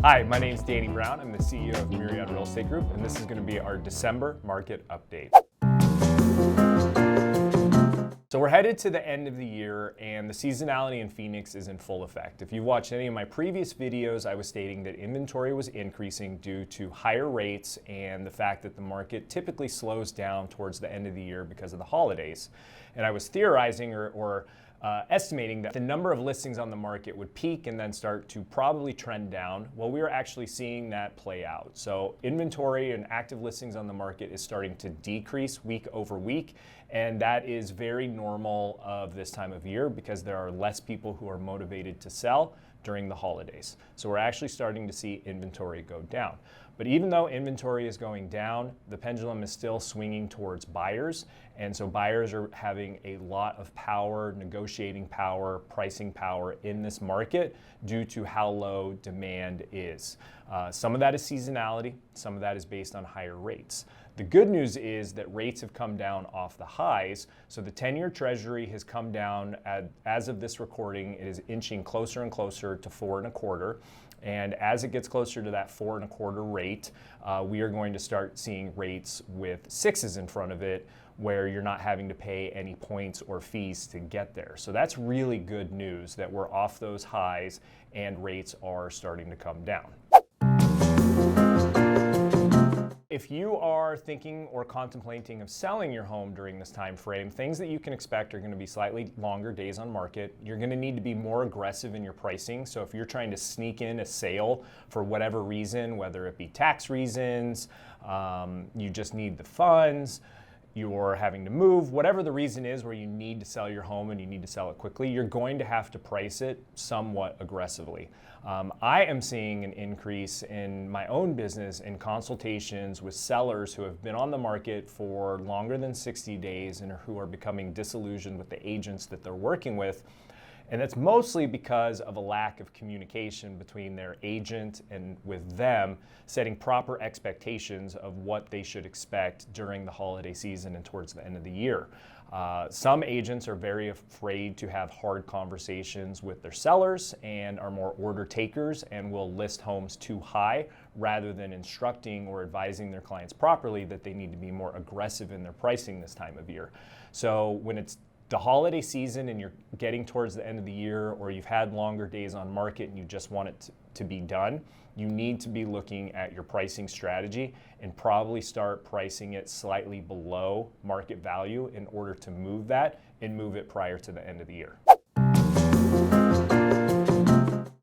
Hi, my name is Danny Brown. I'm the CEO of Myriad Real Estate Group, and this is going to be our December market update. So we're headed to the end of the year, and the seasonality in Phoenix is in full effect. If you've watched any of my previous videos, I was stating that inventory was increasing due to higher rates and the fact that the market typically slows down towards the end of the year because of the holidays. And I was theorizing or estimating that the number of listings on the market would peak and then start to probably trend down. Well, we are actually seeing that play out. So inventory and active listings on the market is starting to decrease week over week, and that is very normal of this time of year because there are less people who are motivated to sell during the holidays. So we're actually starting to see inventory go down. But even though inventory is going down, the pendulum is still swinging towards buyers. And so buyers are having a lot of power, negotiating power, pricing power in this market due to how low demand is. Some of that is seasonality, some of that is based on higher rates. The good news is that rates have come down off the highs. So the 10-year Treasury has come down, as of this recording, it is inching closer and closer to 4.25. And as it gets closer to that 4.25 rate, we are going to start seeing rates with sixes in front of it, where you're not having to pay any points or fees to get there. So that's really good news that we're off those highs and rates are starting to come down. If you are thinking or contemplating of selling your home during this time frame, things that you can expect are going to be slightly longer days on market. You're going to need to be more aggressive in your pricing. So if you're trying to sneak in a sale for whatever reason, whether it be tax reasons, you just need the funds, you're having to move, whatever the reason is where you need to sell your home and you need to sell it quickly, you're going to have to price it somewhat aggressively. I am seeing an increase in my own business in consultations with sellers who have been on the market for longer than 60 days and who are becoming disillusioned with the agents that they're working with. And that's mostly because of a lack of communication between their agent and with them, setting proper expectations of what they should expect during the holiday season and towards the end of the year. Some agents are very afraid to have hard conversations with their sellers and are more order takers and will list homes too high rather than instructing or advising their clients properly that they need to be more aggressive in their pricing this time of year. So when it's the holiday season and you're getting towards the end of the year, or you've had longer days on market and you just want it to be done, you need to be looking at your pricing strategy and probably start pricing it slightly below market value in order to move that and move it prior to the end of the year.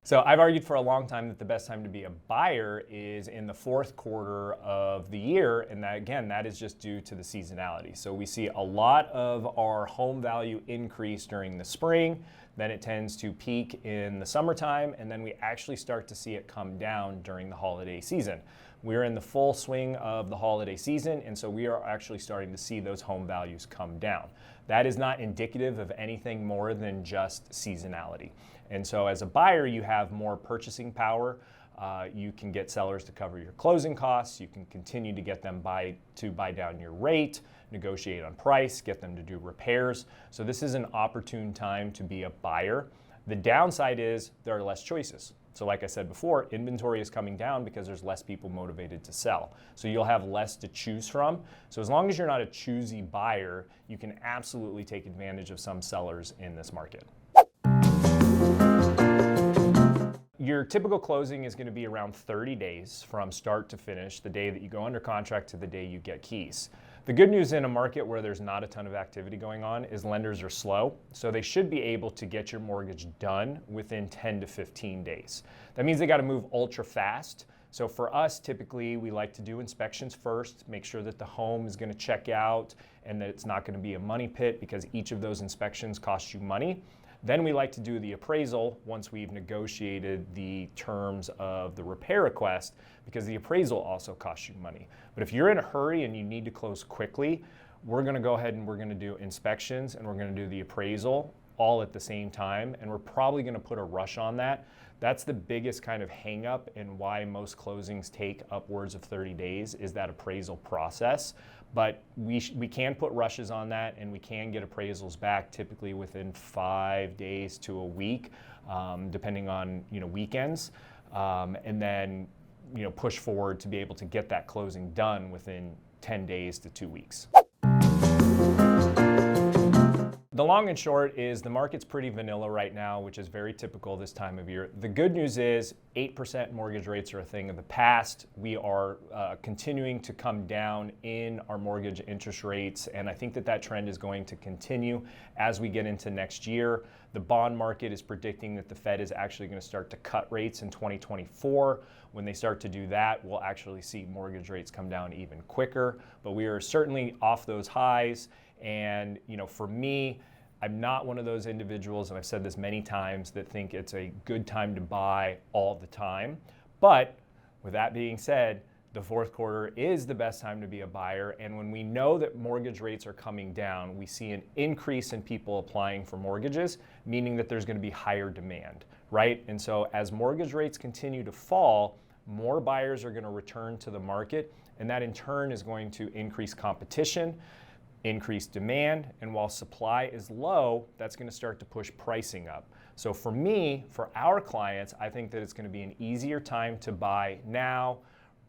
So I've argued for a long time that the best time to be a buyer is in the fourth quarter of the year, and that, again, that is just due to the seasonality. So we see a lot of our home value increase during the spring, then it tends to peak in the summertime, and then we actually start to see it come down during the holiday season. We're in the full swing of the holiday season, and so we are actually starting to see those home values come down. That is not indicative of anything more than just seasonality. And so as a buyer, you have more purchasing power. You can get sellers to cover your closing costs. You can continue to get them to buy down your rate, negotiate on price, get them to do repairs. So this is an opportune time to be a buyer. The downside is there are less choices. So like I said before, inventory is coming down because there's less people motivated to sell. So you'll have less to choose from. So as long as you're not a choosy buyer, you can absolutely take advantage of some sellers in this market. Your typical closing is going to be around 30 days from start to finish, the day that you go under contract to the day you get keys. The good news in a market where there's not a ton of activity going on is lenders are slow, so they should be able to get your mortgage done within 10 to 15 days. That means they got to move ultra fast. So for us, typically, we like to do inspections first, make sure that the home is going to check out and that it's not going to be a money pit because each of those inspections costs you money. Then we like to do the appraisal once we've negotiated the terms of the repair request, because the appraisal also costs you money. But if you're in a hurry and you need to close quickly, we're going to go ahead and we're going to do inspections and we're going to do the appraisal all at the same time, and we're probably going to put a rush on that. That's the biggest kind of hang up and why most closings take upwards of 30 days is that appraisal process. But we can put rushes on that, and we can get appraisals back typically within 5 days to a week, depending on weekends. and then push forward to be able to get that closing done within 10 days to 2 weeks. The long and short is the market's pretty vanilla right now, which is very typical this time of year. The good news is 8% mortgage rates are a thing of the past. We are continuing to come down in our mortgage interest rates, and I think that trend is going to continue as we get into next year. The bond market is predicting that the Fed is actually going to start to cut rates in 2024. When they start to do that, we'll actually see mortgage rates come down even quicker, but we are certainly off those highs. And for me, I'm not one of those individuals, and I've said this many times, that think it's a good time to buy all the time. But with that being said, the fourth quarter is the best time to be a buyer. And when we know that mortgage rates are coming down, we see an increase in people applying for mortgages, meaning that there's going to be higher demand, right? And so as mortgage rates continue to fall, more buyers are going to return to the market, and that in turn is going to increase competition, increased demand, and while supply is low, that's going to start to push pricing up. So for me, for our clients, I think that it's going to be an easier time to buy now,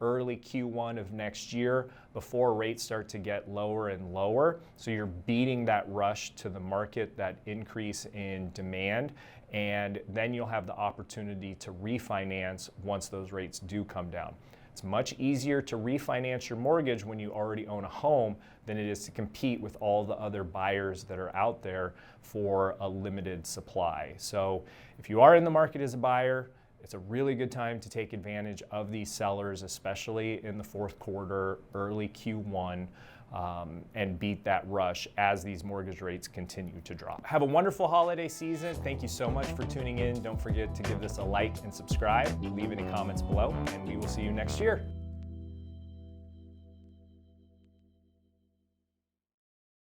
early Q1 of next year, before rates start to get lower and lower. So you're beating that rush to the market, that increase in demand, and then you'll have the opportunity to refinance once those rates do come down. It's much easier to refinance your mortgage when you already own a home than it is to compete with all the other buyers that are out there for a limited supply. So if you are in the market as a buyer, it's a really good time to take advantage of these sellers, especially in the fourth quarter, early Q1, and beat that rush as these mortgage rates continue to drop. Have a wonderful holiday season. Thank you so much for tuning in. Don't forget to give this a like and subscribe. Leave any comments below, and we will see you next year.